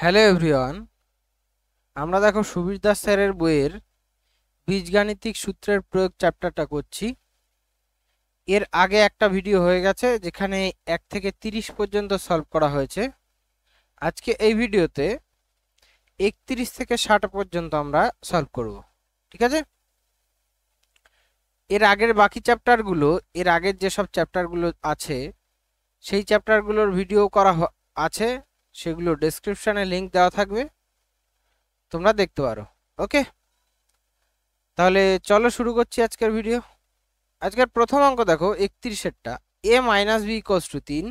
Hello everyone, আমরা দেখো সুবীর দাস স্যারের বইয়ের বীজগাণিতিক সূত্রের প্রয়োগ চ্যাপ্টারটা করছি। এর আগে একটা ভিডিও হয়ে গেছে যেখানে 1 থেকে 30 পর্যন্ত সলভ করা হয়েছে। আজকে এই ভিডিওতে 31 থেকে 60 পর্যন্ত আমরা সলভ করব। ঠিক আছে, এর আগের বাকি চ্যাপ্টারগুলো, এর আগের যেসব চ্যাপ্টারগুলো আছে সেই চ্যাপ্টারগুলোর ভিডিও করা আছে, সেগুলো ডেসক্রিপশনে লিংক দেওয়া থাকবে, তোমরা দেখতে পারো। ওকে, তাহলে চলো শুরু করছি আজকের ভিডিও। আজকের প্রথম অঙ্ক দেখো 31এরটা, a minus b equals to 3,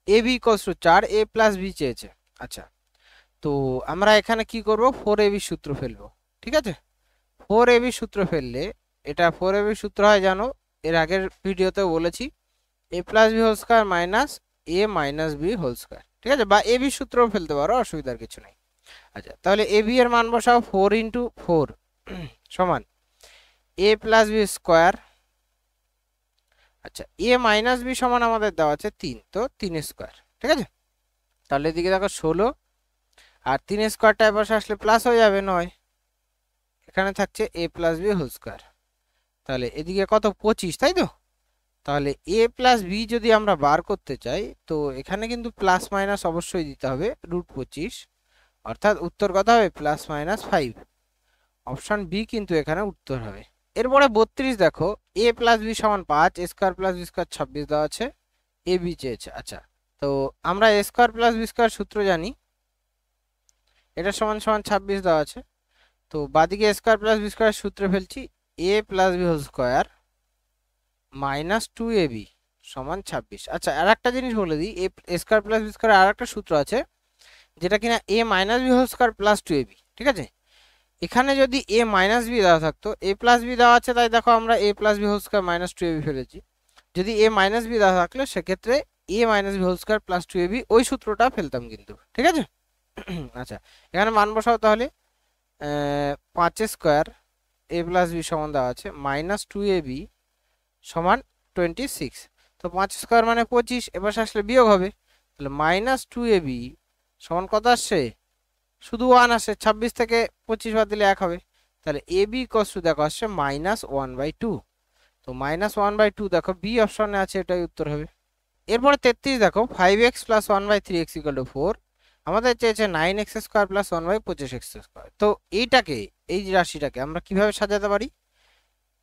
a b equals to 4, a plus b চেয়েছে। আচ্ছা, তো আমরা এখানে কি করব, 4ab সূত্র ফেলবো। ঠিক আছে, 4ab সূত্র ফেললে, এটা 4ab সূত্র হয় জানো, এর আগের ভিডিওতেও বলেছি, a plus b whole square minus a minus b whole square. ঠিক আছে, বা এবি সূত্রও ফেলতে পারো, অসুবিধার কিছু নেই। আচ্ছা, তাহলে এ বি এর মান বসাও, 4 ইন্টু 4 সমান এ প্লাস বি স্কোয়ার। আচ্ছা, এ মাইনাস বি সমান আমাদের দেওয়া আছে 3, তো 3 স্কোয়ার। ঠিক আছে, তাহলে এদিকে দেখো 16, আর 3 স্কোয়ারটা এপাশে আসলে প্লাস হয়ে যাবে 9, এখানে থাকছে এ প্লাস বি হোল স্কোয়ার। তাহলে এদিকে কত, 25, তাই তো? তাহলে এ প্লাস বি যদি আমরা বার করতে চাই, তো এখানে কিন্তু প্লাস মাইনাস অবশ্যই দিতে হবে, √25, অর্থাৎ উত্তর কত হবে, প্লাস মাইনাস 5। অপশন বি কিন্তু এখানে উত্তর হবে। এরপরে 32 দেখো, এ প্লাস বি সমান 5, a square plus b square 26 দেওয়া আছে, এ বি চেয়েছে। আচ্ছা, তো আমরা এ স্কোয়ার প্লাস বি স্কোয়ার সূত্র জানি, এটা সমান সমান 26 দেওয়া আছে। তো বাদিকে a square plus b square সূত্রে ফেলছি, a plus b whole square minus 2ab সমান 26। আচ্ছা, আর একটা জিনিস বলে দিই, a square plus b square আর একটা সূত্র আছে, যেটা কিনা a minus b whole square plus 2ab। ঠিক আছে, এখানে যদি এ মাইনাস বি দেওয়া থাকতো, এ প্লাস বি দেওয়া আছে, তাই দেখো আমরা a plus b whole square minus 2ab ফেলেছি। যদি এ মাইনাস বি দেওয়া থাকলে সেক্ষেত্রে a minus b whole square plus 2ab ওই সূত্রটা ফেলতাম কিন্তু। ঠিক আছে, আচ্ছা, এখানে মান বসাও তাহলে, 5 স্কোয়ার এ প্লাস বি সমান দেওয়া আছে মাইনাস 2ab সমান 26। তো 5 স্কোয়ার মানে 25, এবার আসলে বিয়োগ হবে, তাহলে মাইনাস 2ab সমান কত আসছে, শুধু 1 আসে, 26 থেকে 25 বাদ দিলে 1 হবে। তাহলে এ বি ইকুয়ালস টু দেখো আসছে -1/2। তো -1/2 দেখো বি অপশনে আছে, এটাই উত্তর হবে। এরপরে 33 দেখো, 5x plus 1/3x equal to 4, আমাদের চেয়েছে 9x square plus 1/25x square. তো এইটাকে, এই রাশিটাকে আমরা কিভাবে সাজাতে পারি,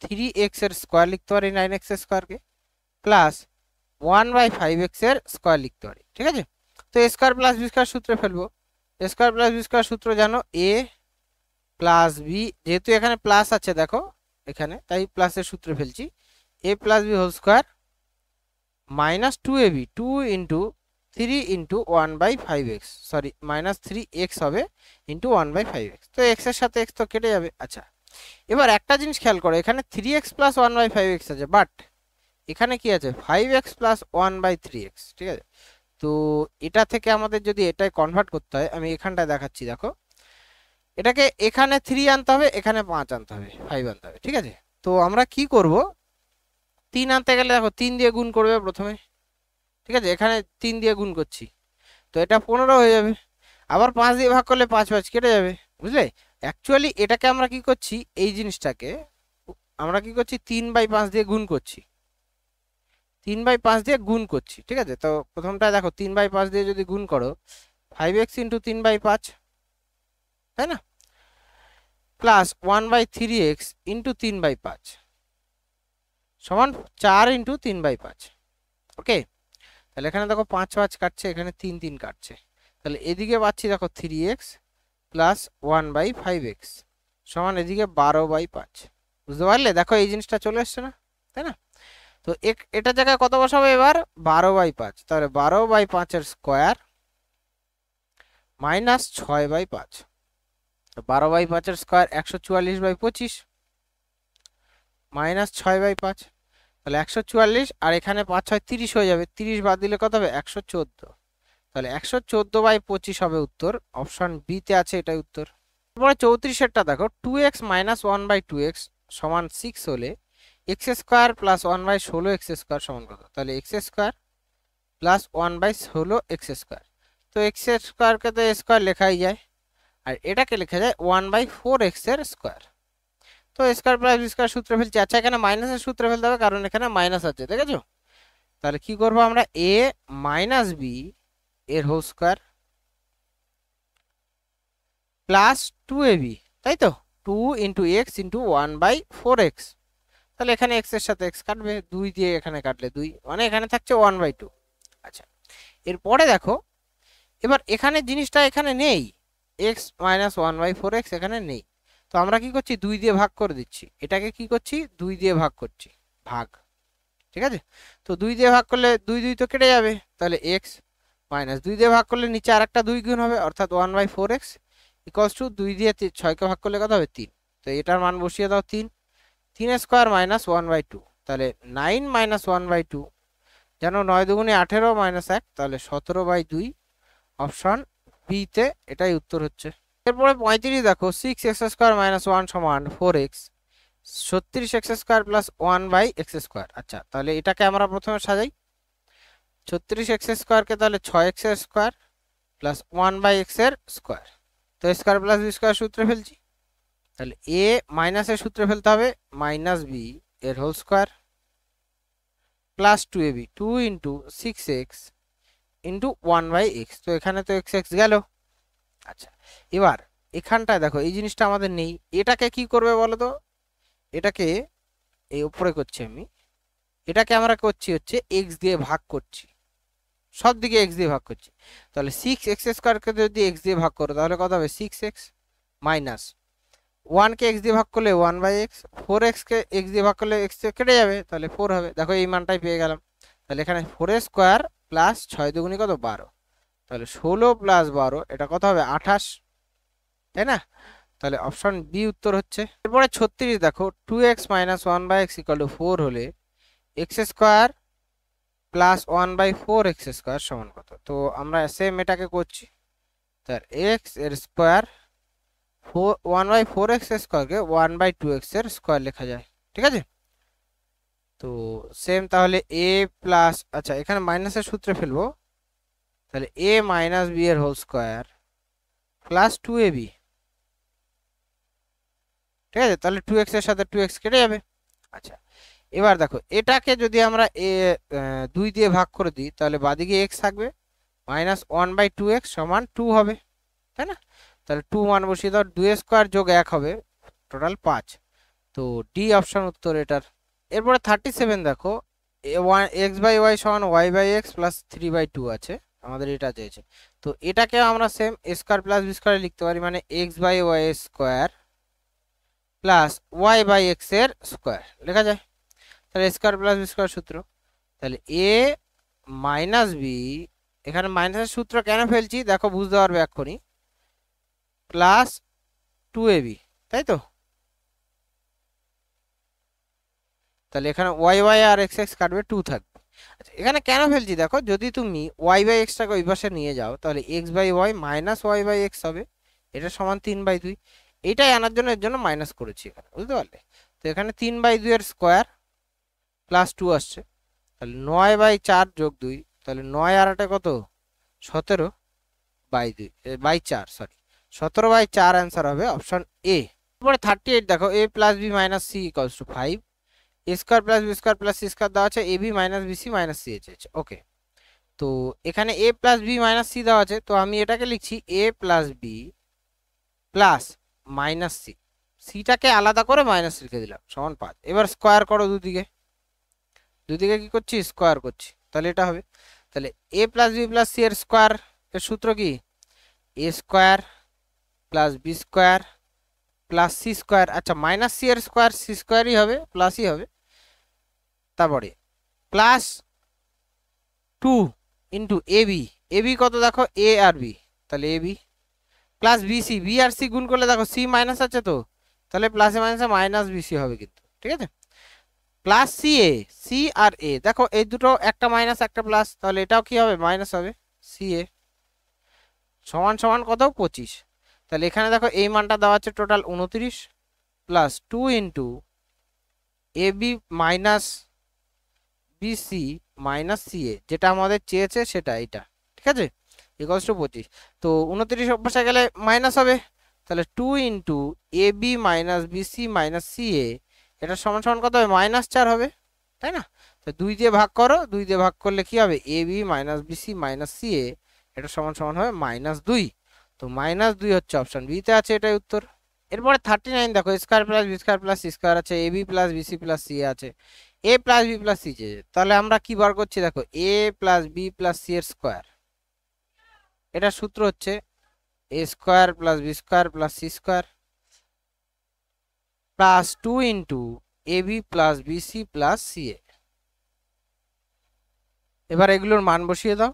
3x এর স্কোয়ার লিখতে পারি 9x স্কোয়ারকে, প্লাস 1/5x এর স্কোয়ার লিখতে পারি। ঠিক আছে, তো এ স্কোয়ার প্লাস বি স্কোয়ার সূত্রে ফেলবো। এ স্কোয়ার প্লাস বি স্কোয়ার সূত্র জানো, এ প্লাস বি, যেহেতু এখানে প্লাস আছে দেখো এখানে, তাই প্লাসের সূত্রে ফেলছি, a plus b whole square minus 2ab, 2 into 3 into 1/5x, sorry minus 3x হবে ইন্টু 1/5x। তো এক্স এর সাথে এক্স তো কেটে যাবে। আচ্ছা, এবার একটা জিনিস খেয়াল করো, এখানে 3x প্লাস 1/5x আছে, বাট এখানে কি আছে, 5x প্লাস 1/3x। ঠিক আছে, তো এটা থেকে আমাদের যদি এটাই কনভার্ট করতে হয়, আমি এখানটায় দেখাচ্ছি দেখো, এটাকে এখানে 3 আনতে হবে, এখানে 5 আনতে হবে, 5 আনতে হবে। ঠিক আছে, তো আমরা কি করব, 3 আনতে গেলে দেখো 3 দিয়ে গুণ করবে প্রথমে। ঠিক আছে, এখানে 3 দিয়ে গুণ করছি, তো এটা 15 হয়ে যাবে। আবার 5 দিয়ে ভাগ করলে 5 5 কেটে যাবে, বুঝলে? অ্যাকচুয়ালি এটাকে আমরা কি করছি, এই জিনিসটাকে আমরা কি করছি, 3/5 দিয়ে গুণ করছি, 3/5 দিয়ে গুণ করছি। ঠিক আছে, তো প্রথমটা দেখো 3/5 দিয়ে যদি গুণ করো, 5x ইন্টু 3/5, তাই না, প্লাস 1/3x ইন্টু 3/5 সমান 4 ইন্টু 3/5। ওকে, তাহলে এখানে দেখো 5 5 কাটছে, এখানে 3 3 কাটছে, তাহলে এদিকে পাচ্ছি দেখো 3x প্লাস 1/5x সমান এদিকে 12/5। বুঝতে পারলে, দেখো এই জিনিসটা চলে এসছে না, তাই না? তো এটা জায়গায় কত বসাবো এবার, 12/5, তাহলে 12/5 এর স্কোয়ার মাইনাস 6/5। 12/5 এর স্কোয়ার 144/25 মাইনাস 6/5, তাহলে 144, আর এখানে 5 6 30 হয়ে যাবে, 30 বাদ দিলে কত হবে, 114। তাহলে 114/25 হবে উত্তর, অপশন বি তে আছে এটাই উত্তর। তারপরে 34এরটা দেখো, 2x মাইনাস 1/2x সমান 6 হলে x square plus 1/16x square সমান কত, তাহলে x square plus 1/16x square. তো এক্স এর স্কোয়ারকে তো এ স্কোয়ার লেখাই যায়, আর এটাকে লেখা যায় 1/4x এর স্কোয়ার। তো স্কোয়ার প্লাস বি স্কোয়ার সূত্রে ফেলছি। আচ্ছা এখানে মাইনাসের সূত্রে ফেলতে হবে, কারণ এখানে মাইনাস আছে, ঠিক আছে? তাহলে কি করবো আমরা, a মাইনাস বি এর হোল স্কোয়ার প্লাস 2ab, তাই তো? 2 ইন্টু এক্স ইন্টু 1/4x। তাহলে এখানে এক্স এর সাথে এক্স কাটবে, 2 দিয়ে এখানে কাটলে 2, মানে এখানে থাকছে 1/2। আচ্ছা এরপরে দেখো, এবার এখানে জিনিসটা এখানে নেই, এক্স মাইনাস 1/4x এখানে নেই। তো আমরা কি করছি, 2 দিয়ে ভাগ করে দিচ্ছি। এটাকে কি করছি, 2 দিয়ে ভাগ করছি, ভাগ, ঠিক আছে? তো 2 দিয়ে ভাগ করলে 2 2 তো কেটে যাবে, তাহলে এক্স মাইনাস 2 দিয়ে ভাগ করলে নিচে আরেকটা 2 গুণ হবে, অর্থাৎ 1/4x ইকুয়ালস টু 2 দিয়ে 6কে ভাগ করলে কত হবে, 3। তো এটার মান বসিয়ে দাও, 3 3 স্কোয়ার মাইনাস 1/2, তাহলে 9 মাইনাস 1/2, যেন 9 দুগুণে 18 মাইনাস 1, তাহলে 17/2। অপশন বি তে এটাই উত্তর হচ্ছে। এরপরে 35 দেখো, 6x স্কোয়ার মাইনাস 1 সমান 4x, 36x square plus 1/x square. আচ্ছা তাহলে এটাকে আমরা প্রথমে সাজাই, 36x স্কোয়ারকে তাহলে 6x এর স্কোয়ার প্লাস 1/x এর স্কোয়ার। তো স্কোয়ার প্লাস বি স্কোয়ার সূত্রে ফেলছি, তাহলে এ মাইনাসের সূত্রে ফেলতে হবে, মাইনাস বি এর whole square plus 2ab, 2 into 6x into 1/x। তো এখানে তো x x গেল। আচ্ছা এবার এখানটায় দেখো, এই জিনিসটা আমাদের নেই, এটাকে কি করবে বলো তো? এটাকে এই উপরে করছি আমি, এটাকে আমরা করছি হচ্ছে x দিয়ে ভাগ করছি, সব দিকে x দিয়ে ভাগ করছি। তাহলে 6x স্কোয়ারকে যদি x দিয়ে ভাগ করো তাহলে কত হবে, 6x মাইনাস 1 কে x দিয়ে ভাগ করলে 1/x, 4x কে x দিয়ে ভাগ করলে x কেটে যাবে, তাহলে 4 হবে। দেখো এই মানটাই পেয়ে গেলাম। তাহলে এখানে 4 স্কোয়ার প্লাস 6 দুগুণি কত, 12, তাহলে 16 প্লাস 12 এটা কত হবে, 28, তাই না? তাহলে অপশন বি উত্তর হচ্ছে। এরপরে 36 দেখো, 2x minus 1/x equal to 4 হলে x square plus 1/4x square সমান কত? তো আমরা সেম এটাকে করছি, তার এক্স এর স্কোয়ার 1/4x স্কোয়ারকে 1/2x এর স্কোয়ার লেখা যায়, ঠিক আছে? তো সেম, তাহলে a প্লাস, আচ্ছা এখানে মাইনাসের সূত্রে ফেলবো, তাহলে a মাইনাস বি এর হোল স্কোয়ার প্লাস 2ab, ঠিক আছে? তাহলে 2x এর সাথে 2x কেটে যাবে। আচ্ছা এবার দেখো, এটাকে যদি আমরা 2 দিয়ে ভাগ করে দিই, তাহলে বাদিকে x থাকবে, মাইনাস 1/2x সমান 2 হবে, তাই না? তাহলে 2 মান বসিয়ে দাও, 2 স্কোয়ার যোগ 1 হবে, টোটাল 5। তো ডি অপশন উত্তর এটার। এরপরে 37 দেখো, x/y সমান y/x প্লাস 3/2 আছে, আমাদের এটা চেয়েছে। তো এটাকে আমরা সেম স্কোয়ার প্লাস বি স্কোয়ারে লিখতে পারি, মানে x/y স্কোয়ার প্লাস y/x এর স্কোয়ার লেখা যায়। তাহলে স্কোয়ার প্লাস বি স্কোয়ার সূত্র, তাহলে a মাইনাস বি, এখানে মাইনাসের সূত্র কেন ফেলছি দেখো, বুঝতে পারবে এক্ষুনি, প্লাস 2ab, তাই তো? তাহলে এখানে y আর x x কাটবে, 2 থাকবে। আচ্ছা এখানে কেন ফেলছি দেখো, যদি তুমি y/x টাকে ওই পাশে নিয়ে যাও তাহলে x/y মাইনাস y/x হবে, এটা সমান 3/2। এইটাই আনার জন্য এর জন্য মাইনাস করেছি এখানে, বুঝতে পারলে? তো এখানে 3/2 এর স্কোয়ার প্লাস 2 আসছে, তাহলে 9/4 যোগ 2, তাহলে 9 আর 8 কত, 17/4, সরি 17/4 অ্যান্সার হবে অপশন এ। তারপরে 38 দেখো, a plus b minus c equals to 5, a square plus b square plus c square দেওয়া আছে, a b minus bc minus c চেয়েছে, ওকে। তো এখানে a plus b minus c দেওয়া আছে, তো আমি এটাকে লিখছি a plus b plus minus c, সিটাকে আলাদা করে মাইনাস লিখে দিলাম, সমান 5। এবার স্কোয়ার করো দুদিকে, দুদিকে কি করছি, স্কোয়ার করছি, তাহলে এটা হবে। তাহলে a plus b plus c এর স্কোয়ার এর সূত্র কি, a square plus b square plus c square. আচ্ছা মাইনাস সি এর স্কোয়ার সি স্কোয়ারই হবে, প্লাসই হবে। তারপরে প্লাস 2 ইন্টু এবি, এবি কত দেখো, এ আর বি, তাহলে এবি প্লাস বিসি, বি আর সি গুণ করলে দেখো সি মাইনাস আছে, তো তাহলে প্লাসে মাইনাসে মাইনাস বিসি হবে কিন্তু, ঠিক আছে? প্লাস সি এ, সি আর এ দেখো এই দুটো একটা মাইনাস একটা প্লাস, তাহলে এটাও কি হবে, মাইনাস হবে, সি এ সমান সমান কত, 25। তাহলে এখানে দেখো এই মানটা দেওয়া আছে total 29 plus 2 into a b minus bc minus c a, যেটা আমাদের চেয়েছে সেটা, এটা ঠিক আছে? Equals to 25। তো 29 বসে গেলে মাইনাস হবে, তাহলে 2 into a b minus bc minus c a, এটা সমান সমান কত হবে, -4 হবে, তাই না? তো 2 দিয়ে ভাগ করো, 2 দিয়ে ভাগ করলে কি হবে, a b minus bc minus c a, এটা সমান সমান হবে -2। তো -2 হচ্ছে অপশন বিতে আছে, এটাই উত্তর। এরপরে 39 দেখো, square plus b square plus c square আছে, a b plus bc plus c আছে, a plus b plus c আছে। তাহলে আমরা কি বার করছি, দেখো a plus b plus c এর স্কোয়ার, এটা সূত্র হচ্ছে a square plus b square plus c square plus 2 into a b plus bc plus c a. এবার এগুলোর মান বসিয়ে দাও,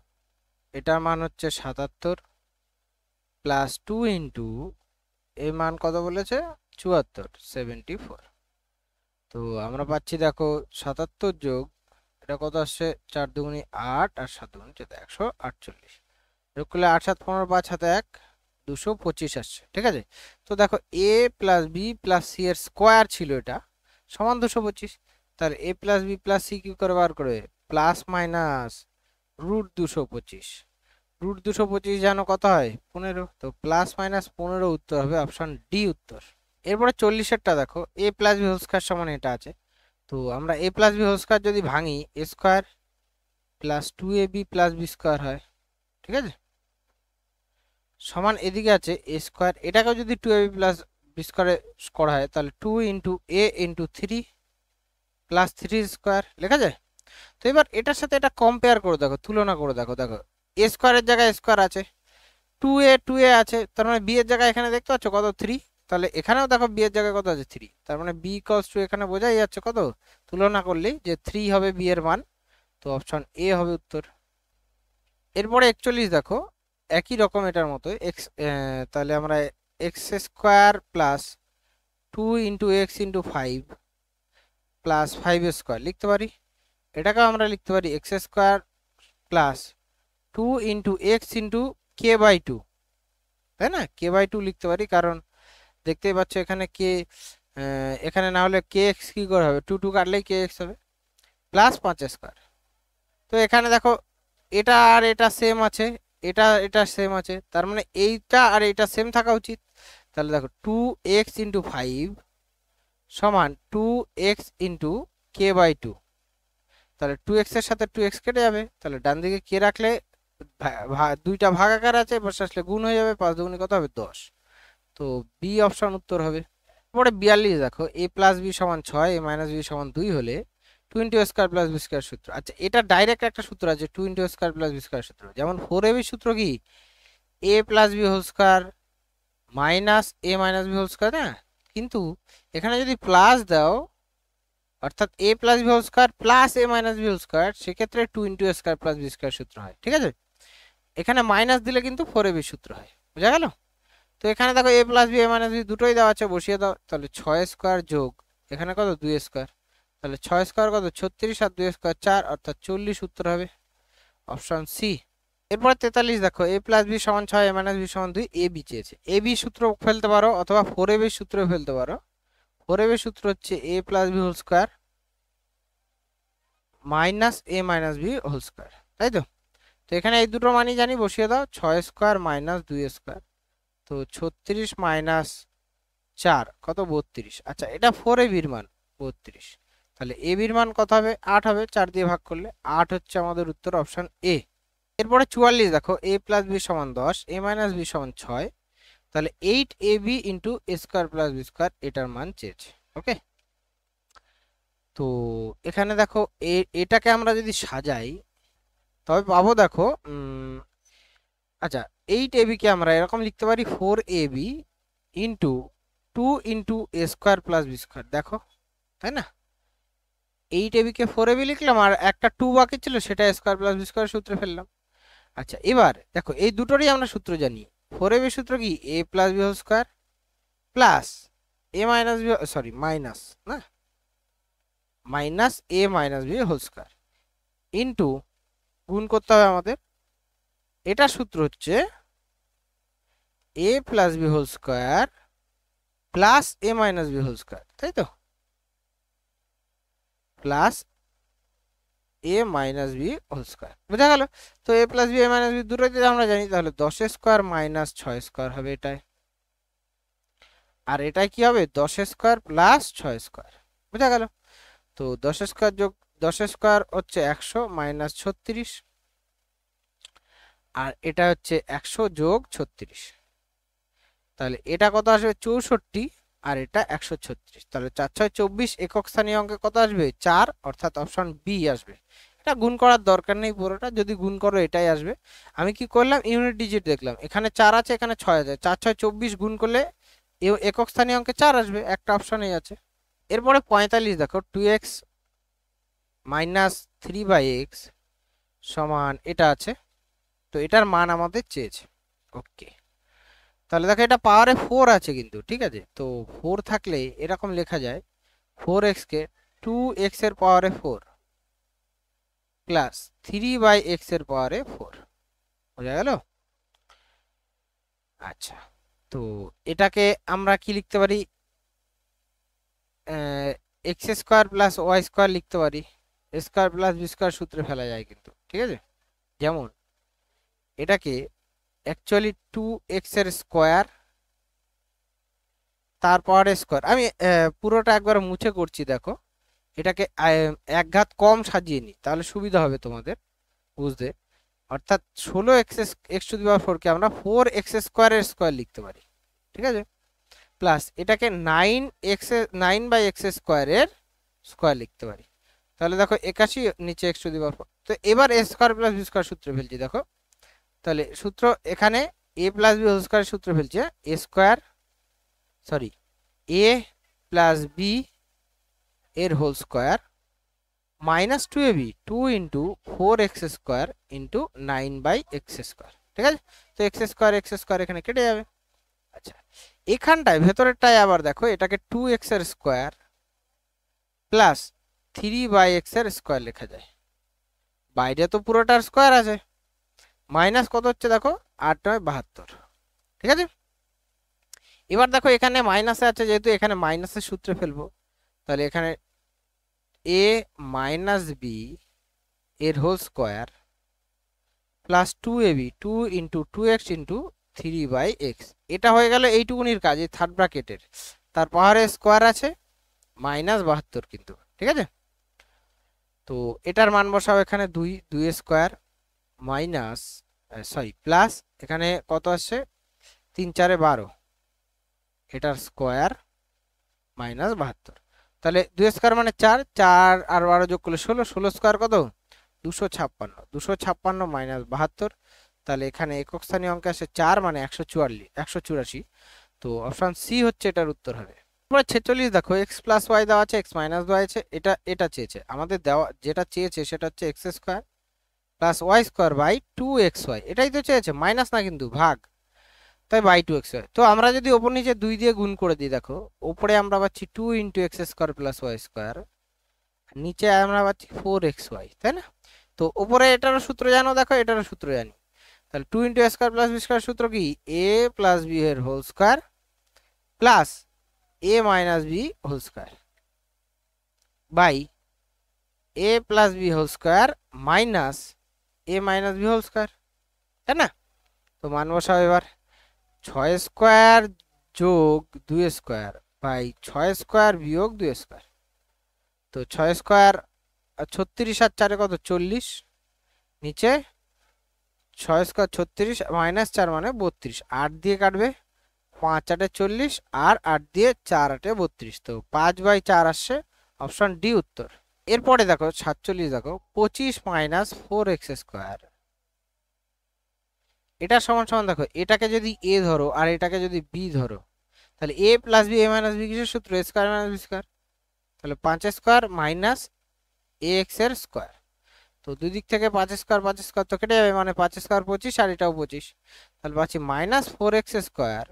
এটার মান হচ্ছে 77 প্লাস 2 ইন্টু এর মান কত বলেছে, 74 তো আমরা পাচ্ছি দেখো 77 যোগ এটা কত আসছে, 4 দুগুণি 8 আর 7 দুগুণি 148, যোগ করলে 8 7 15 5 হাতে 1 225 আসছে, ঠিক আছে? তো দেখো a plus b plus c এর স্কোয়ার ছিল, এটা সমান 225। তাহলে a plus b plus C কি করে বার করবে, প্লাস মাইনাস √225, √225 জানো কত হয়, 15। তো প্লাস মাইনাস 15 উত্তর হবে অপশন ডি উত্তর। এরপরে 40এরটা দেখো, a plus b whole square সমান এটা আছে। তো আমরা a plus b whole square যদি ভাঙি, a square plus 2ab plus b square হয়, ঠিক আছে? সমান এদিকে আছে এ স্কয়ার, এটাকেও যদি 2ab প্লাস বি স্কয়ারে করা হয়, তাহলে 2 ইন্টু এ ইন্টু 3 প্লাস 3 স্কয়ার লেখা যায়। তো এবার এটার সাথে এটা কম্পেয়ার করে দেখো, তুলনা করে দেখো, দেখো এ স্কয়ারের জায়গায় স্কয়ার আছে, 2a আছে, তার মানে বি এর জায়গায় এখানে দেখতে পাচ্ছ কত 3, তাহলে এখানেও দেখো বি এর জায়গায় কত আছে 3, তার মানে বি ইকুয়ালস টু এখানে বোঝাই যাচ্ছে কত, তুলনা করলেই যে 3 হবে বি এর মান। তো অপশন এ হবে উত্তর। এরপরে 41 দেখো, একই রকম এটার মতো এক্স, তাহলে আমরা x square plus 2 into x into 5 plus 5 square লিখতে পারি। এটাকেও আমরা লিখতে পারি x square plus 2 into x into k by 2, তাই না? কে বাই 2 লিখতে পারি, কারণ দেখতেই পাচ্ছ এখানে কে, এখানে না হলে কে এক্স কি করে হবে, 2 2 কাটলেই কে এক্স হবে, প্লাস 5 স্কোয়ার। তো এখানে দেখো এটা আর এটা সেম আছে, এটা এটা সেম আছে, তার মানে এইটা আর এইটা সেম থাকা উচিত। তাহলে দেখো 2x ইন্টু 5 সমান 2x ইন্টু কে বাই 2, তাহলে 2x এর সাথে 2x কেটে যাবে, তাহলে ডান দিকে কে রাখলে দুইটা ভাগাকার আছে, পাশে আসলে গুণ হয়ে যাবে, 5 দুগুণে কত হবে 10। তো বি অপশন উত্তর হবে। তারপরে 42 দেখো, এ প্লাস বি সমান 6 এ মাইনাস বি সমান 2 হলে 2 into square plus b square সূত্র। আচ্ছা, এটা ডাইরেক্ট একটা সূত্র আছে 2 into square plus b square সূত্র, যেমন 4ab সূত্র কি, a plus b whole square minus a minus b whole square, না? কিন্তু এখানে যদি প্লাস দাও, অর্থাৎ a plus b whole square plus a minus b whole square, সেক্ষেত্রে 2 into square plus b square সূত্র হয়, ঠিক আছে? এখানে মাইনাস দিলে কিন্তু 4ab সূত্র হয়, বুঝা গেল? তো এখানে দেখো a plus b a minus b দুটোই দেওয়া আছে, বসিয়ে দাও, তাহলে 6 স্কোয়ার যোগ এখানে কত 2 স্কোয়ার, তাহলে 6 স্কোয়ার কত 36 আর 2 স্কোয়ার 4, অর্থাৎ 40 উত্তর হবে অপশন সি। এরপর 43 দেখো, এ প্লাস বি সমান 6 এ মাইনাস বি সমান 2, এ বি চেয়েছে। এ বি সূত্র ফেলতে পারো অথবা 4ab সূত্র ফেলতে পারো। 4ab সূত্র হচ্ছে a plus b whole square minus a minus b whole square, তাই তো? তো এখানে এই দুটো মানই জানি, বসিয়ে দাও, 6 স্কোয়ার মাইনাস 2 স্কোয়ার, তো 36 মাইনাস 4 কত 32। আচ্ছা, এটা 4ab এর মান 32, তাহলে এ বির মান কত হবে, 8 হবে, 4 দিয়ে ভাগ করলে 8 হচ্ছে আমাদের উত্তর অপশন এ। এরপরে 44 দেখো, এ প্লাস বি সমান 10 এ মাইনাস বি সমান 6, তাহলে 8ab into a square plus b square, এটার মান চেয়েছে, ওকে? তো এখানে দেখো এটাকে আমরা যদি সাজাই তবে পাবো দেখো, আচ্ছা 8ab কে আমরা এরকম লিখতে পারি 4ab into 2 into a square plus b square, দেখো, তাই না? 8ab কে 4ab লিখলাম, আর একটা 2 বাকি ছিল, সেটা স্কোয়ার প্লাস বি স্কোয়ার সূত্রে ফেললাম। আচ্ছা, এবার দেখো এই দুটোরই আমরা সূত্র জানি। 4ab সূত্র কি, a plus b whole square plus a minus b, sorry minus না, minus a minus b whole square into, গুণ করতে হবে আমাদের, এটা সূত্র হচ্ছে a plus b whole square plus a minus b whole square, তাই তো? Plus a minus b whole square. বোঝা গেল? তো a plus b a minus b দুটোই যদি আমরা জানি, তাহলে 10 স্কোয়ার মাইনাস 6 স্কোয়ার হবে এটাই। আর এটাই কি হবে? 10 স্কোয়ার প্লাস 6 স্কোয়ার। বোঝা গেল? তো 10 স্কোয়ার যোগ 10 স্কোয়ার হচ্ছে 100 মাইনাস 36, আর এটা হচ্ছে 100 যোগ 36, তাহলে এটা কত আসবে? 64, আর এটা 136, তাহলে 4 6 24, একক স্থানীয় অঙ্কে কত আসবে? 4, অর্থাৎ অপশন বি আসবে। এটা গুণ করার দরকার নেই, পুরোটা যদি গুণ করো এটাই আসবে। আমি কি করলাম? ইউনিট ডিজিট দেখলাম, এখানে 4 আছে, এখানে 6 আছে, 4 6 24 গুণ করলে একক স্থানীয় অঙ্কে 4 আসবে, একটা অপশনেই আছে। এরপরে 45 দেখো, 2x মাইনাস 3/x সমান এটা আছে, তো এটার মান আমাদের চেয়েছে। ওকে, তাহলে দেখো এটা পাওয়ারে 4 আছে কিন্তু, ঠিক আছে? তো 4 থাকলে এরকম লেখা যায় 4x কে 2x এর পাওয়ারে 4 প্লাস 3/x এর পাওয়ারে 4। বোঝা গেল? আচ্ছা, তো এটাকে আমরা কি লিখতে পারি? X square plus y square লিখতে পারি। স্কোয়ার প্লাস বি স্কোয়ার সূত্রে ফেলা যায় কিন্তু, ঠিক আছে? যেমন এটাকে অ্যাকচুয়ালি 2x এর স্কোয়ার তারপর স্কোয়ার, আমি পুরোটা একবার মুছে করছি। দেখো এটাকে এক ঘাত কম সাজিয়ে নিই, তাহলে সুবিধা হবে তোমাদের বুঝতে। অর্থাৎ 16x কে আমরা 4x স্কোয়ারের স্কোয়ার লিখতে পারি, ঠিক আছে? প্লাস এটাকে 9/x স্কোয়ারের স্কোয়ার লিখতে পারি। তাহলে দেখো 81 নিচে x⁴। তো এবার a square plus b square সূত্রে ফেলছি। দেখো তাহলে সূত্র এখানে a প্লাস বি হোল স্কোয়ারের সূত্রে ফেলছে a square, sorry, a plus b এর whole square minus 2ab 2 into 4x square into 9/x square, ঠিক আছে? তো x স্কোয়ার এখানে কেটে যাবে। আচ্ছা, এখানটায় ভেতরেরটায় আবার দেখো, এটাকে 2x এর স্কোয়ার প্লাস 3/x এর স্কোয়ার লেখা যায়। বাইরে তো পুরোটার স্কোয়ার আছে, মাইনাস কত হচ্ছে দেখো 8 9 72, ঠিক আছে? এবার দেখো এখানে মাইনাসে আছে, যেহেতু এখানে মাইনাসের সূত্রে ফেলবো, তাহলে এখানে a মাইনাস বি এর whole square plus 2ab 2 into 2x into 3/x। এটা হয়ে গেল এইটুকুনির কাজ, এই থার্ড ব্র্যাকেটের। তার পাহাড়ে স্কোয়ার আছে মাইনাস 72 কিন্তু, ঠিক আছে? তো এটার মান বসাও এখানে 2 স্কোয়ার মাইনাস, সরি, প্লাস এখানে কত আসছে 3 4 12, এটার স্কোয়ার মাইনাস 72। তাহলে 2 স্কোয়ার মানে 4, 4 আর 12 যোগ করলে 16, 16 স্কোয়ার কত? 256, 256 মাইনাস 72। তাহলে এখানে একক স্থানীয় অঙ্কে আসে 4 মানে 184। তো অপশন সি হচ্ছে এটার উত্তর হবে। এবার 46 দেখো, x প্লাস ওয়াই দেওয়া আছে, x মাইনাস ওয়াই আছে, এটা চেয়েছে আমাদের। দেওয়া যেটা চেয়েছে সেটা হচ্ছে x square plus y square by 2xy, এটাই তো চেয়েছে, মাইনাস না কিন্তু, ভাগ, তাই বাই 2xy। তো আমরা যদি ওপর নিচে 2 দিয়ে গুণ করে দিই, দেখো উপরে আমরা পাচ্ছি 2 into x square plus y square, নিচে আমরা পাচ্ছি 4xy, তাই না? তো উপরে এটারও সূত্র জানো, দেখো এটারও সূত্র জানি। তাহলে 2 into a square plus b square সূত্র কি? a প্লাস বি এর whole square plus a minus b whole square by a plus b whole square minus a minus b whole square, তাই না? তো মান বসাও এবার, 6 স্কোয়ার যোগ 2 স্কোয়ার বাই 6 স্কোয়ার বিয়োগ 2 স্কোয়ার। তো 6 স্কোয়ার 36 আর 4 কত? 40, নিচে 6 স্কোয়ার 36 মাইনাস 4 মানে 32, 8 দিয়ে কাটবে, 5 8 40 আর 8 দিয়ে 4 8 32, তো 5/4 আসছে, অপশন ডি উত্তর। এরপরে দেখো 47 দেখো, 25 মাইনাস 4x স্কোয়ার, এটা সমান সমান, দেখো এটাকে যদি a ধরো আর এটাকে যদি b ধরো, তাহলে a plus b a minus b কিসের সূত্র? a square minus b square. তাহলে 5 স্কোয়ার মাইনাস ax এর স্কোয়ার। তো দুই দিক থেকে 5 স্কোয়ার তো কেটে যাবে, মানে 5 স্কোয়ার 25 আর এটাও 25, তাহলে পাচ্ছি মাইনাস 4x স্কোয়ার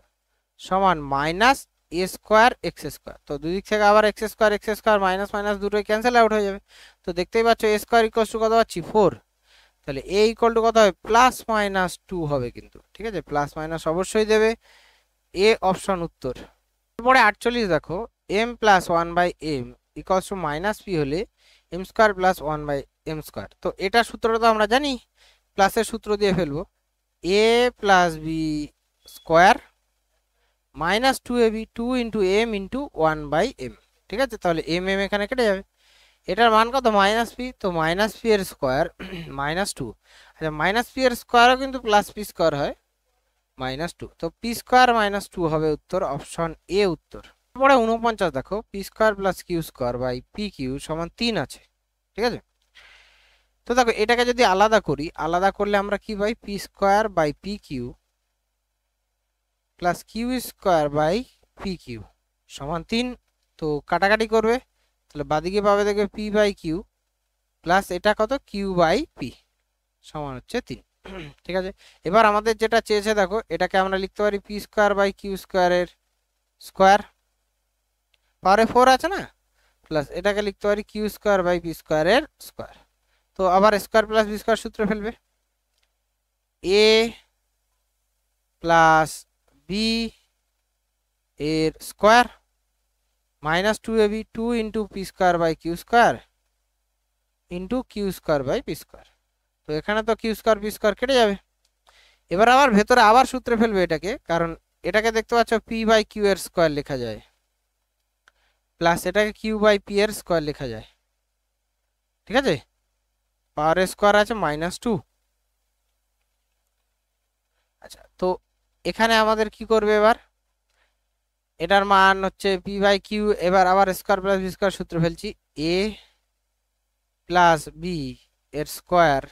সমান minus a square x square. তো দুই দিক থেকে আবার এক্স স্কোয়ার মাইনাস মাইনাস দুটোই ক্যান্সেল আউট হয়ে যাবে। তো দেখতেই পাচ্ছ a স্কোয়ার ইকুয়াল টু কত পাচ্ছি? 4। তাহলে a ইকুয়াল টু কত হবে? প্লাস মাইনাস 2 হবে কিন্তু, ঠিক আছে? প্লাস মাইনাস অবশ্যই দেবে, এ অপশন উত্তর। এরপরে 48 দেখো, m plus 1/m equal to minus p হলে m square plus 1/m m square. তো এটা সূত্রটা তো আমরা জানি, প্লাসের সূত্র দিয়ে ফেলবো, a plus b square minus 2ab 2 into m into 1/m। ঠিক আছে, তাহলে এম এম এখানে কেটে যাবে। এটার মান কত? মাইনাস পি, তো মাইনাস পি এর স্কোয়ার -2। আচ্ছা, মাইনাস পি এর স্কোয়ারও কিন্তু প্লাস পি স্কোয়ার হয়, -2। তো পি স্কোয়ার -2 হবে উত্তর, অপশন এ উত্তর। তারপরে 49 দেখো, p square plus q square by p q সমান 3 আছে। ঠিক আছে, তো দেখো এটাকে যদি আলাদা করি, আলাদা করলে আমরা কি পাই? P square by p q plus q square by p q সমান 3। তো কাটাকাটি করবে, তাহলে বাদিকে পাবে দেখবে পি বাই কিউ প্লাস এটা কত? কিউ বাই পি সমান হচ্ছে 3। ঠিক আছে, এবার আমাদের যেটা চেয়েছে দেখো, এটাকে আমরা লিখতে পারি পি স্কোয়ার বাই কিউ স্কোয়ারের স্কোয়ার, পাওয়ারে 4 আছে না, প্লাস এটাকে লিখতে পারি কিউ স্কোয়ার বাই পি স্কোয়ারের স্কোয়ার। তো আবার স্কোয়ার প্লাস বি স্কোয়ার সূত্রে ফেলবে, এ প্লাস বি এর square -2ab 2 into p square by q square into q square by p square. তো এখানে তো কিউ স্কোয়ার পি স্কোয়ার কেটে যাবে। এবার আবার ভেতরে আবার সূত্রে ফেলবে এটাকে, কারণ এটাকে দেখতে পাচ্ছ পি বাই কিউ এর স্কোয়ার লেখা যায়, প্লাস এটাকে কিউ বাই পি এর স্কোয়ার লেখা যায়। ঠিক আছে, পাওয়ার স্কোয়ার আছে -2। আচ্ছা, তো এখানে আমাদের কি করবে এবার? এটার মান হচ্ছে পি বাই কিউ, এবার আবার স্কোয়ার প্লাস বি স্কোয়ার সূত্র ফেলছি, এ প্লাস বি এর স্কোয়ার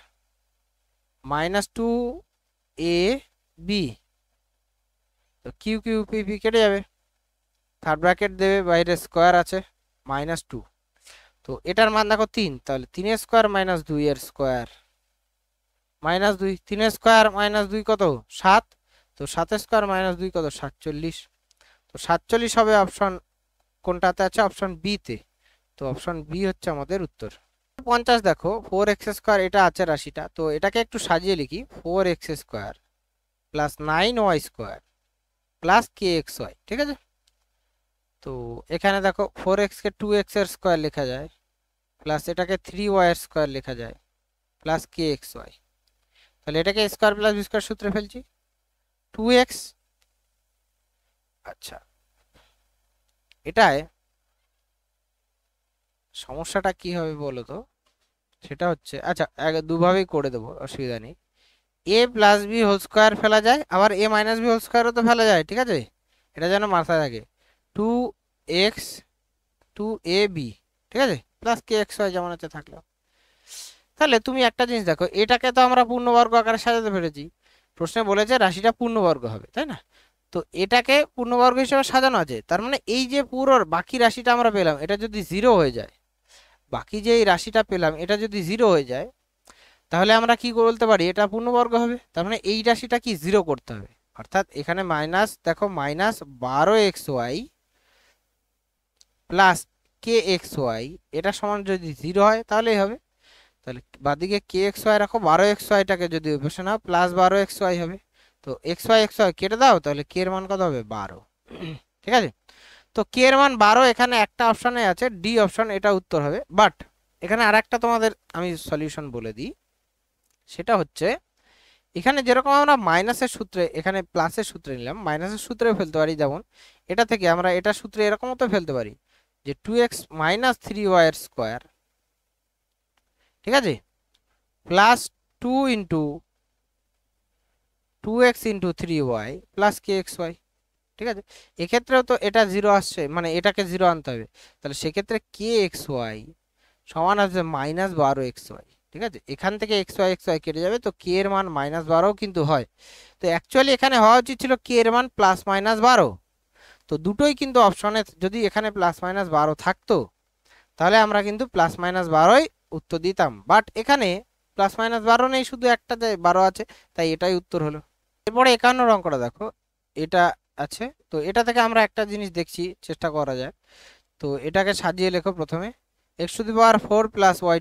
-2ab, তো কিউ কিউ পি পি কেটে যাবে, থার্ড ব্র্যাকেট দেবে, বাইরে স্কোয়ার আছে -2। তো এটার মান দেখো 3, তাহলে 3 স্কোয়ার -2 এর স্কোয়ার -2, 3 স্কোয়ার -2 কত? 7। তো 7 স্কোয়ার -2 কত? 47। তো 47 হবে অপশন কোনটাতে আছে? অপশন বি তে। তো অপশন বি হচ্ছে আমাদের উত্তর। 50 দেখো, 4x স্কোয়ার এটা আছে রাশিটা, তো এটাকে একটু সাজিয়ে লিখি, 4x square plus 9y square plus kxy। ঠিক আছে, তো এখানে দেখো 4x কে 2x এর স্কোয়ার লেখা যায়, প্লাস এটাকে 3y এর স্কোয়ার লেখা যায়, প্লাস kxy। তাহলে এটাকে স্কোয়ার প্লাস বি স্কোয়ার সূত্রে ফেলছি, 2x। আচ্ছা, এটায় সমস্যাটা কি হবে বলো তো? সেটা হচ্ছে, আচ্ছা দুভাবেই করে দেবো, অসুবিধা নেই। এ প্লাস বি হোল স্কোয়ার ফেলা যায়, আবার এ মাইনাস বি হোল স্কোয়ারও তো ফেলা যায়। ঠিক আছে, এটা যেন মাথায় থাকে, 2x 2ab, ঠিক আছে, প্লাস kxy যেমন আছে থাকলো। তাহলে তুমি একটা জিনিস দেখো, এটাকে তো আমরা পূর্ণবর্গ আকারে সাজাতে পেরেছি, প্রশ্নে বলেছে রাশিটা পূর্ণবর্গ হবে, তাই না? তো এটাকে পূর্ণবর্গ হিসেবে সাজানো আছে, তার মানে এই যে পুরো বাকি রাশিটা আমরা পেলাম, এটা যদি 0 হয়ে যায়, বাকি যে এই রাশিটা পেলাম এটা যদি 0 হয়ে যায়, তাহলে আমরা কি বলতে পারি? এটা পূর্ণবর্গ হবে। তার মানে এই রাশিটা কি 0 করতে হবে, অর্থাৎ এখানে মাইনাস দেখো -12xy প্লাস kxy, এটা সমান যদি 0 হয় তাহলেই হবে। তাহলে বাদিকে kxy রাখো, 12xy-টাকে যদি ওই পাশে নাও, প্লাস 12xy হবে। তো xy কেটে দাও, তাহলে k এর মান কত হবে? 12। ঠিক আছে, তো k এর মান 12 এখানে একটা অপশনে আছে, ডি অপশন, এটা উত্তর হবে। বাট এখানে আরেকটা তোমাদের আমি সলিউশন বলে দিই, সেটা হচ্ছে এখানে যেরকম আমরা মাইনাসের সূত্রে এখানে প্লাসের সূত্রে নিলাম, মাইনাসের সূত্রে ফেলতে পারি, যেমন এটা থেকে আমরা এটা সূত্রে এরকমও তো ফেলতে পারি যে 2x - 3y এর স্কোয়ার, ঠিক আছে, plus 2 into 2x into 3y plus kxy। ঠিক আছে, এক্ষেত্রেও তো এটা 0 আসছে, মানে এটাকে 0 আনতে হবে, তাহলে সেক্ষেত্রে kxy সমান আসবে -12xy। ঠিক আছে, এখান থেকে xy কেটে যাবে, তো k এর মান -12 কিন্তু হয়। তো অ্যাকচুয়ালি এখানে হওয়া উচিত ছিল k এর মান +-12। তো দুটোই কিন্তু অপশনে, যদি এখানে +-12 থাকতো তাহলে আমরা কিন্তু +-12ই উত্তর দিতাম, বাট এখানে +-12 নেই, শুধু একটাতে 12 আছে, তাই এটাই উত্তর হলো। এরপরে 51 অঙ্কটা দেখো, এটা আছে, তো এটা থেকে আমরা একটা জিনিস দেখছি, চেষ্টা করা যায়। তো এটাকে সাজিয়ে লেখো, প্রথমে x⁴ plus y⁴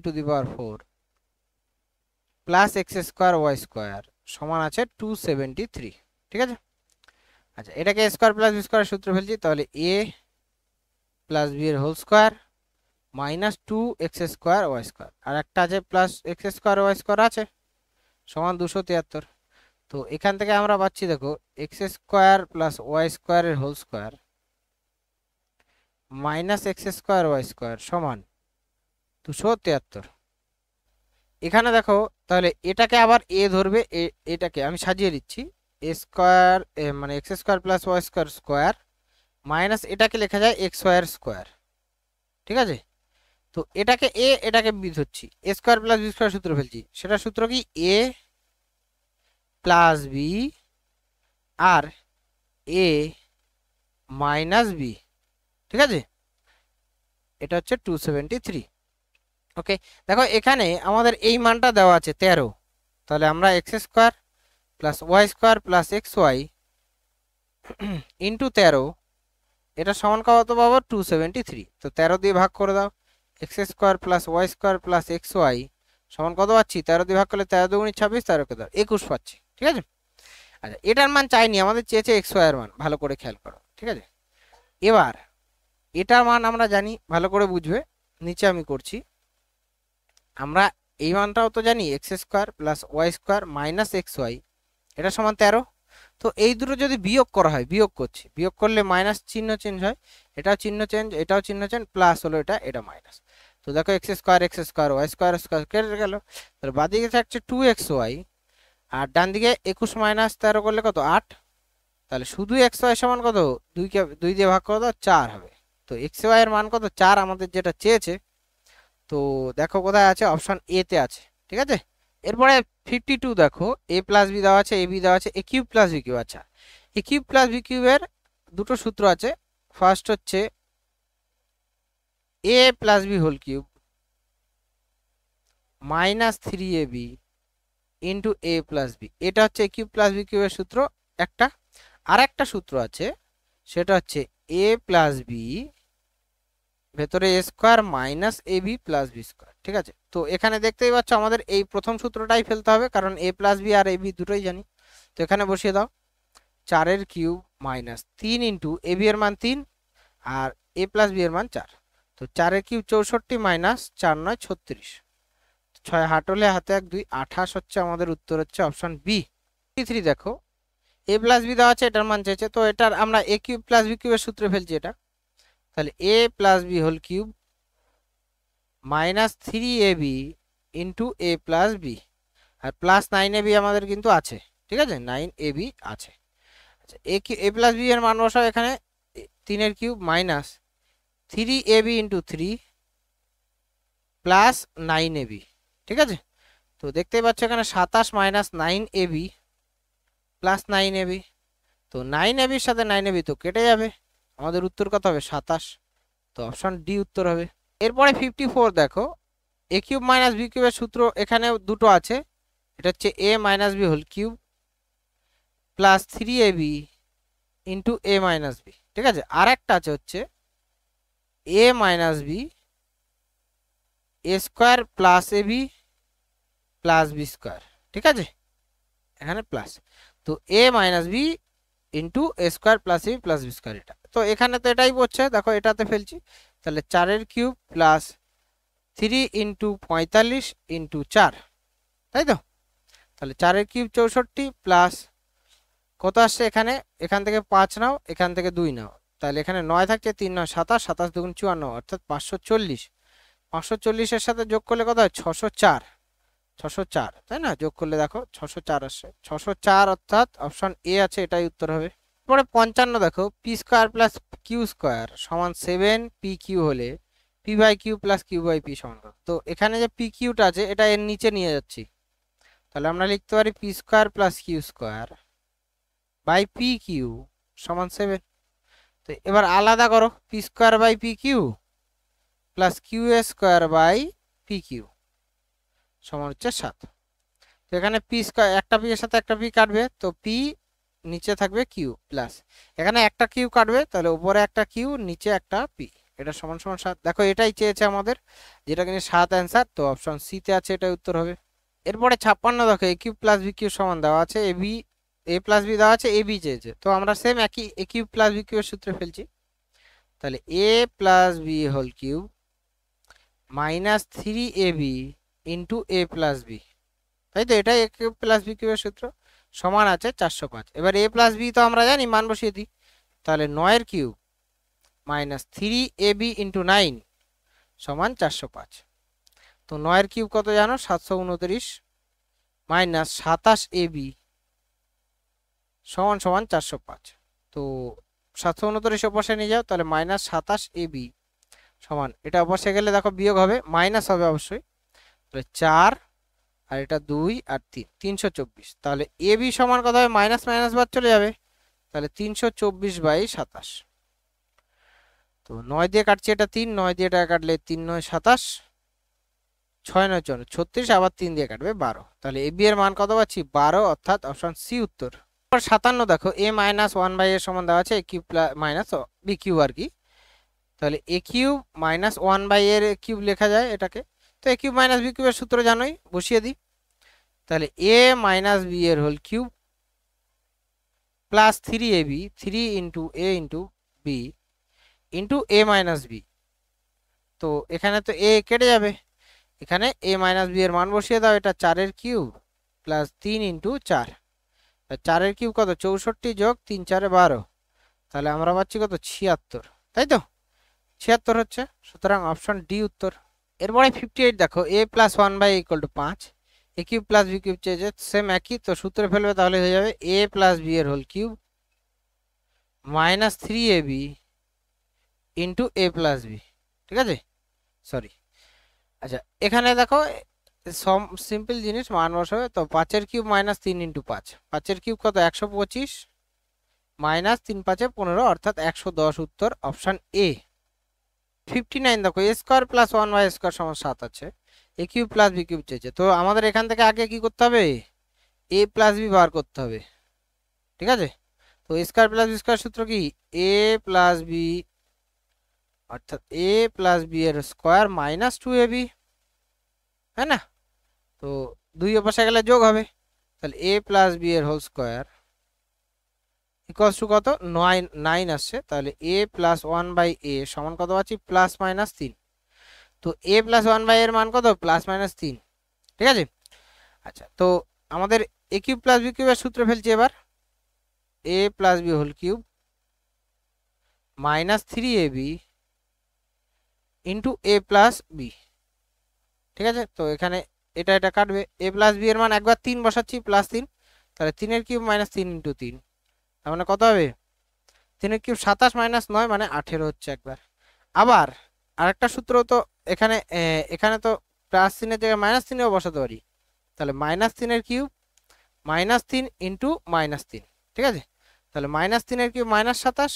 plus x² y² সমান আছে 273। ঠিক আছে, আচ্ছা এটাকে স্কোয়ার প্লাস বি স্কোয়ার সূত্র ফেলছি, তাহলে a প্লাস বি এর whole square minus 2x² y² আর একটা আছে প্লাস x² y² আছে সমান 273। তো এখান থেকে আমরা পাচ্ছি দেখো x² প্লাস y² এর whole square minus x² y² সমান 273। এখানে দেখো তাহলে এটাকে আবার এ ধরবে, এটাকে আমি সাজিয়ে দিচ্ছি a² মানে x² plus y² square minus এটাকে লেখা যায় xy এর স্কোয়ার, ঠিক আছে। তো এটাকে এ এটাকে বি ধরছি, a² প্লাস b² সূত্র ফেলছি, সেটা সূত্র কি a প্লাস বি আর এ মাইনাস বি, ঠিক আছে। এটা হচ্ছে 273। ওকে, দেখো এখানে আমাদের এই মানটা দেওয়া আছে 13, তাহলে আমরা x² plus y² plus xy into 13 এটা সমান কত পাবো 273। তো 13 দিয়ে ভাগ করে দাও, x² plus y² plus xy সমান কত পাচ্ছি 13 দিয়ে ভাগ করলে 13 দুগুণে 26, 13 কে দাও 21 পাচ্ছি, ঠিক আছে। আচ্ছা এটার মান চাইনি, আমাদের চেয়েছে xy এর মান, ভালো করে খেয়াল করো, ঠিক আছে। এবার এটার মান আমরা জানি, ভালো করে বুঝবে, নিচে আমি করছি। আমরা এই মানটাও তো জানি x² plus y² minus xy এটা সমান 13। তো এই দুটো যদি বিয়োগ করা হয়, বিয়োগ করছি, বিয়োগ করলে মাইনাস চিহ্ন চেঞ্জ হয়, এটাও চিহ্ন চেঞ্জ, এটাও চিহ্ন চেঞ্জ, প্লাস হলো এটা মাইনাস। তো দেখো x² y² কেটে গেল, তাহলে বাদিকে থাকছে 2xy আর ডান দিকে 21 মাইনাস 13 করলে কত 8, তাহলে শুধু xy সমান কত 2 দিয়ে ভাগ করে দাও 4 হবে। তো xy এর মান কত 4 আমাদের যেটা চেয়েছে। তো দেখো কোথায় আছে, অপশন এ তে আছে, ঠিক আছে। এরপরে 52 দেখো a প্লাস বি দেওয়া আছে, এ বি দেওয়া আছে, এ কিউব প্লাস বি কিউব। আচ্ছা এ কিউব প্লাস বি কিউবের দুটো সূত্র আছে, ফার্স্ট হচ্ছে a plus b whole cube minus 3ab into a plus b, এটা হচ্ছে এ কিউব প্লাস বি কিউবের সূত্র একটা। আর একটা সূত্র আছে সেটা হচ্ছে a প্লাস বি ভেতরে a square minus a b plus b square, ঠিক আছে। তো এখানে দেখতেই পাচ্ছ আমাদের এই প্রথম সূত্রটাই ফেলতে হবে, কারণ a প্লাস বি আর এ বি দুটোই জানি। তো এখানে বসিয়ে দাও 4 cube minus 3 into a b এর মান 3 আর a প্লাস বি এর মান 4। তো 4 কিউব 64 মাইনাস 4 9 36, 6 হাট হলে হাতে 1 2 28 হচ্ছে আমাদের উত্তর, হচ্ছে অপশন বি। 3 দেখো a প্লাস বি দেওয়া আছে, এটার মান চেয়েছে, তো এটার আমরা a কিউব প্লাস বি কিউবের সূত্রে ফেলছি এটা, তাহলে a plus b whole cube minus 3ab into a plus b আর প্লাস 9ab আমাদের কিন্তু আছে, ঠিক আছে, 9ab আছে। আচ্ছা এ প্লাস বি এর মান বসাও এখানে, 3 cube minus 3ab into 3 plus 9ab, ঠিক আছে। তো দেখতেই পাচ্ছ এখানে 27 মাইনাস 9ab প্লাস 9ab, তো 9ab এর সাথে 9ab তো কেটে যাবে, আমাদের উত্তর কত হবে 27। তো অপশন ডি উত্তর হবে। এরপরে 54 দেখো এ কিউব মাইনাস বি কিউবের সূত্র এখানে দুটো আছে, এটা হচ্ছে a minus b whole cube plus 3ab into a minus b, ঠিক আছে। আর একটা আছে হচ্ছে a minus b a square plus a b plus b square, ঠিক আছে, এখানে প্লাস। তো a minus b into a square plus a b plus b square, এটা তো এখানে তো এটাই পড়ছে, দেখো এটাতে ফেলছি, তাহলে 4 কিউব প্লাস 3 ইন্টু 45 ইন্টু 4, তাই তো। তাহলে 4 কিউব 64 প্লাস কত আসছে এখানে, এখান থেকে 5 নাও, এখান থেকে 2 নাও, তাহলে এখানে 9 থাকছে, 3 9 27, 27 দুগুণ 54, অর্থাৎ 540। 540 এর সাথে যোগ করলে কত হয় 604, 604 তাই না, যোগ করলে দেখো 604 আসছে, 604 অর্থাৎ অপশন এ আছে, এটাই উত্তর হবে। পরে 55 দেখো p square plus q square সমান 7 পি কিউ হলে p by q plus q by p সমান কত। তো এখানে যে পি কিউটা আছে এটা এর নিচে নিয়ে যাচ্ছি, তাহলে আমরা লিখতে পারি p square plus q square by p q সমান 7। তো এবার আলাদা করো, p square by p q plus q square by p q সমান হচ্ছে 7। তো এখানে পি স্কোয়ার একটা পি এর সাথে একটা পি কাটবে, তো পি নিচে থাকবে কিউ প্লাস এখানে একটা কিউ কাটবে, তাহলে উপরে একটা কিউ নিচে একটা পি, এটা সমান সমান 7। দেখো এটাই চেয়েছে আমাদের, যেটা কিন্তু 7 অ্যান্সার, তো অপশন সি তে আছে, এটাই উত্তর হবে। এরপরে 56 দেখো a cube plus b cube সমান দেওয়া আছে a b, a plus b দেওয়া আছে, এ বি চেয়েছে, তো আমরা সেম একই a cube plus b cube এর সূত্রে ফেলছি, তাহলে a plus b whole cube -3ab into a plus b, তাই তো? এটাই a কিউব প্লাস বি কিউবের সূত্র, সমান আছে 405। এবার a প্লাস বি তো আমরা জানি, মান বসিয়ে দিই। তাহলে 9 এর কিউব -3ab ইন্টু 9 সমান 405। তো 9 এর কিউব কত জানো? 729 মাইনাস 27ab সমান সমান 405। তো 729 অপাশে নিয়ে যাও, তাহলে -27ab সমান, এটা অপাশে গেলে দেখো বিয়োগ হবে, মাইনাস হবে অবশ্যই, তাহলে 4 আর এটা 2 আর 3, 324। তাহলে ab সমান কত হবে? মাইনাস মাইনাস বাদ চলে যাবে, তাহলে 324/27। তো 9 দিয়ে কাটছি, এটা 3, 9 দিয়ে এটা কাটলে 3 9 27, 6 9 36, আবার 3 দিয়ে কাটবে 12। তাহলে ab এর মান কত পাচ্ছি? 12, অর্থাৎ অপশন সি উত্তর। 57 দেখো, a মাইনাস 1/a সমান দেওয়া আছে a cube minus b cube আর কি। তাহলে a কিউব মাইনাস 1/a এর কিউব লেখা যায় এটাকে। তো a কিউব মাইনাস b কিউবের সূত্র জানোই, বসিয়ে দিই। তাহলে a মাইনাস b এর whole cube plus 3ab, 3 into a into b into a minus b। তো এখানে তো a কেটে যাবে, এখানে a মাইনাস b এর মান বসিয়ে দাও। এটা 4 এর কিউব প্লাস 3 ইন্টু 4, 4 এর কিউব কত? 64 যোগ 3 4 12, তাহলে আমরা পাচ্ছি কত? 76, তাই তো? 76 হচ্ছে, সুতরাং অপশন ডি উত্তর। এরপরে 58 দেখো, a plus 1/a equal to 5, a cube plus b cube চেয়েছে, সেম একই, তো সূত্রে ফেলবে, তাহলে হয়ে যাবে a প্লাস b এর whole cube minus 3ab into a plus b, ঠিক আছে? সরি, আচ্ছা এখানে দেখো সিম্পল জিনিস, মান বসাবে। তো 5 এর কিউব মাইনাস 3 ইন্টু 5, 5 এর কিউব কত? 125 মাইনাস 3 5 15, অর্থাৎ 110 উত্তর, অপশন এ। 59 দেখো, a square plus 1y square সমান 7 আছে, a cube plus b cube চেয়েছে। তো আমাদের এখান থেকে আগে কি করতে হবে? a প্লাস b বার করতে হবে, ঠিক আছে? তো a square plus b square সূত্র কি? a প্লাস b, অর্থাৎ a প্লাস b এর স্কোয়ার মাইনাস 2ab, তাই না? তো 2 পাশে গেলে যোগ হবে, তাহলে a প্লাস b এর হোল স্কোয়ার ইকুয়ালস টু কত? 9 আসছে। তাহলে a প্লাস 1/a সমান কত পাচ্ছি? Plus minus 3। তো a প্লাস 1/a এর মান কত? প্লাস মাইনাস 3, ঠিক আছে? আচ্ছা, তো আমাদের a কিউব প্লাস b কিউবের সূত্র ফেলছি এবার। a plus b whole cube minus 3ab into a plus b, ঠিক আছে? তো এখানে এটা এটা কাটবে, a প্লাস b এর মান একবার 3 বসাচ্ছি, প্লাস 3, তাহলে 3 এর কিউব মাইনাস 3 ইন্টু 3, তার মানে কত হবে? 3 এর কিউব 27 মাইনাস 9 মানে 18 হচ্ছে একবার। আবার আরেকটা সূত্র তো এখানে, এখানে তো প্লাস 3 এর জায়গায় মাইনাস 3 ও বসাতে পারি। তাহলে মাইনাস 3 এর কিউব মাইনাস 3 ইন্টু মাইনাস 3, ঠিক আছে? তাহলে মাইনাস 3 এর কিউব মাইনাস 27,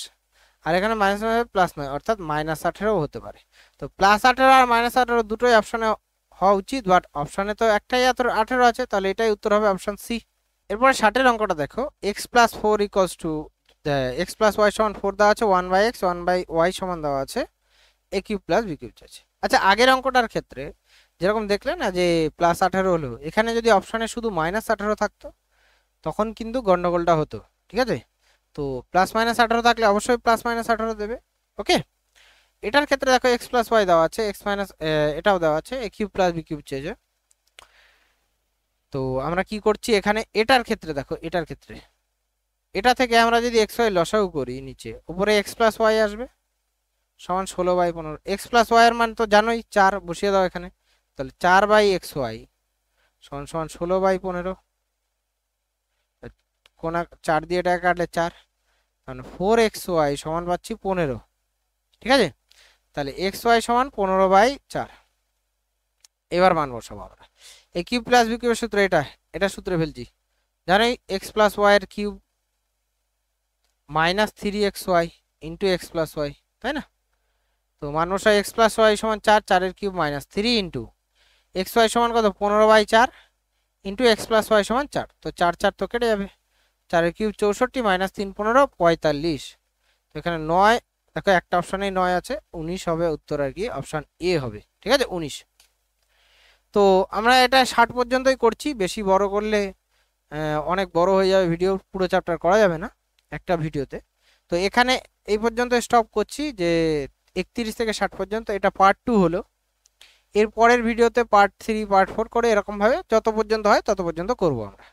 আর এখানে মাইনাস 9 প্লাস 9, অর্থাৎ মাইনাস 18 হতে পারে। তো প্লাস 18 আর মাইনাস 18 দুটোই অপশনে হওয়া উচিত, বাট অপশনে তো একটাই 18 আছে, তাহলে এটাই উত্তর হবে, অপশন সি। এরপরে 60 এর অঙ্কটা দেখো, x plus 4 equals to x plus y সমান 4 দেওয়া আছে, 1/x 1/y সমান দেওয়া আছে, a cube plus b cube আছে। আচ্ছা, আগের অঙ্কটার ক্ষেত্রে যেরকম দেখলে না যে প্লাস 18 হলো, এখানে যদি অপশনে শুধু মাইনাস 18 থাকতো তখন কিন্তু গন্ডগোলটা হতো, ঠিক আছে? তো প্লাস মাইনাস 18 থাকলে অবশ্যই প্লাস মাইনাস 18 দেবে, ওকে? এটার ক্ষেত্রে দেখো x প্লাস y দেওয়া আছে, x মাইনাস এটাও দেওয়া আছে, a cube plus b cube চেয়েছে। তো আমরা কি করছি এখানে, এটার ক্ষেত্রে দেখো, এটার ক্ষেত্রে এটা থেকে আমরা যদি x y লসাগু করি, নিচে উপরে x প্লাস y আসবে সমান 16/15। x প্লাস y এর মান তো জানোই 4, বসিয়ে দাও এখানে, তাহলে 4/xy সমান সমান 16/15, কোনা 4 দিয়ে এটা কাটলে 4, মানে 4xy সমান পাচ্ছি 15, ঠিক আছে? তাহলে xy সমান 15/4। এবার মান বসাবো আমরা, a কিউব প্লাস b কিউবের সূত্র এটা সূত্রে ফেলছি, জানোই x প্লাস y এর cube minus 3xy into x plus y, তাই না? তো মান বসাই, x প্লাস y সমান 4, 4 এর কিউব মাইনাস 3 ইন্টু xy সমান কত? 15/4 ইন্টু x প্লাস y সমান 4। তো 4 4 তো কেটে যাবে, 4 এর কিউব 64 মাইনাস 3 15 45। তো এখানে 9 দেখো, একটা অপশনেই 9 আছে, 19 হবে উত্তর আর কি, অপশন এ হবে, ঠিক আছে? 19। তো আমরা এটা 60 পর্যন্তই করছি, বেশি বড় করলে অনেক বড় হয়ে যাবে ভিডিও, পুরো চ্যাপ্টার করা যাবে না একটা ভিডিওতে। তো এখানে এই পর্যন্ত স্টপ করছি, যে 31 থেকে 60 পর্যন্ত, এটা পার্ট 2 হলো। এর পরের ভিডিওতে পার্ট 3 পার্ট 4 করে এরকম ভাবে যত পর্যন্ত হয় তত পর্যন্ত করব আমরা।